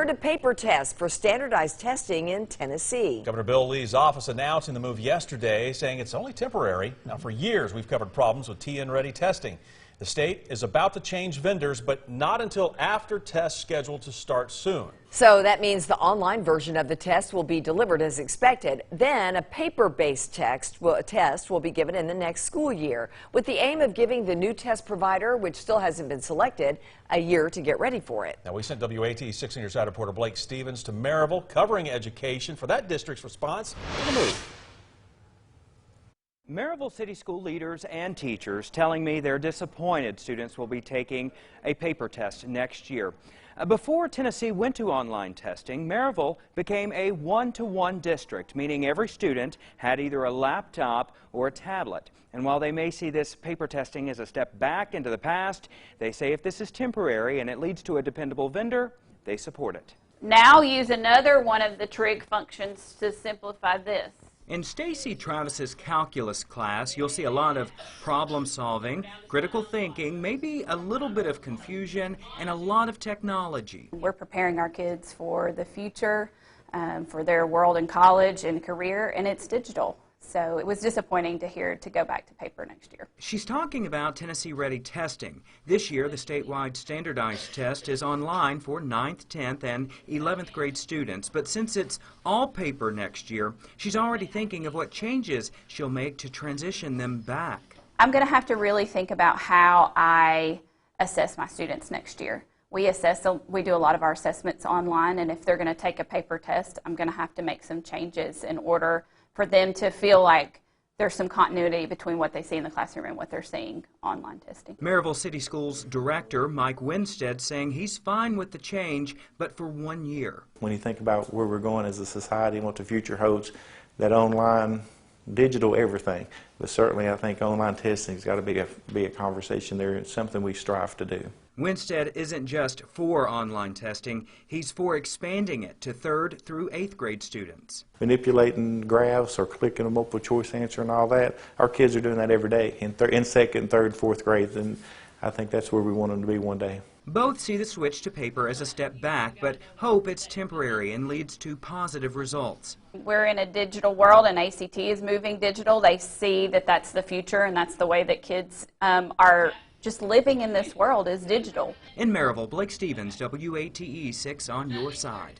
return to paper tests for standardized testing in Tennessee. Governor Bill Lee's office announcing the move yesterday, saying it's only temporary. Now, for years, we've covered problems with TN-ready testing. The state is about to change vendors, but not until after tests scheduled to start soon. So that means the online version of the test will be delivered as expected. Then a paper-based test will be given in the next school year, with the aim of giving the new test provider, which still hasn't been selected, a year to get ready for it. Now, we sent WATE 6 News reporter Blake Stevens to Maryville, covering education, for that district's response to the move. Maryville City School leaders and teachers telling me they're disappointed students will be taking a paper test next year. Before Tennessee went to online testing, Maryville became a one-to-one district, meaning every student had either a laptop or a tablet. And while they may see this paper testing as a step back into the past, they say if this is temporary and it leads to a dependable vendor, they support it. Now use another one of the trig functions to simplify this. In Stacy Travis's calculus class, you'll see a lot of problem solving, critical thinking, maybe a little bit of confusion, and a lot of technology. We're preparing our kids for the future, for their world in college and career, and it's digital. So it was disappointing to hear to go back to paper next year. She's talking about Tennessee-ready testing. This year, the statewide standardized test is online for 9th, 10th, and 11th grade students. But since it's all paper next year, she's already thinking of what changes she'll make to transition them back. I'm going to have to really think about how I assess my students next year. We do a lot of our assessments online, and if they're going to take a paper test, I'm going to have to make some changes in order for them to feel like there's some continuity between what they see in the classroom and what they're seeing online testing. Maryville City Schools Director Mike Winstead saying he's fine with the change, but for 1 year. When you think about where we're going as a society and what the future holds, that online, digital everything, but certainly I think online testing has got to be a conversation there. It's something we strive to do. Winstead isn't just for online testing, he's for expanding it to 3rd through 8th grade students. Manipulating graphs or clicking a multiple choice answer and all that, our kids are doing that every day in 2nd, 3rd, 4th grades, and I think that's where we want them to be one day. Both see the switch to paper as a step back, but hope it's temporary and leads to positive results. We're in a digital world, and ACT is moving digital. They see that that's the future, and that's the way that kids are just living in this world is digital. In Maryville, Blake Stevens, WATE 6 on your side.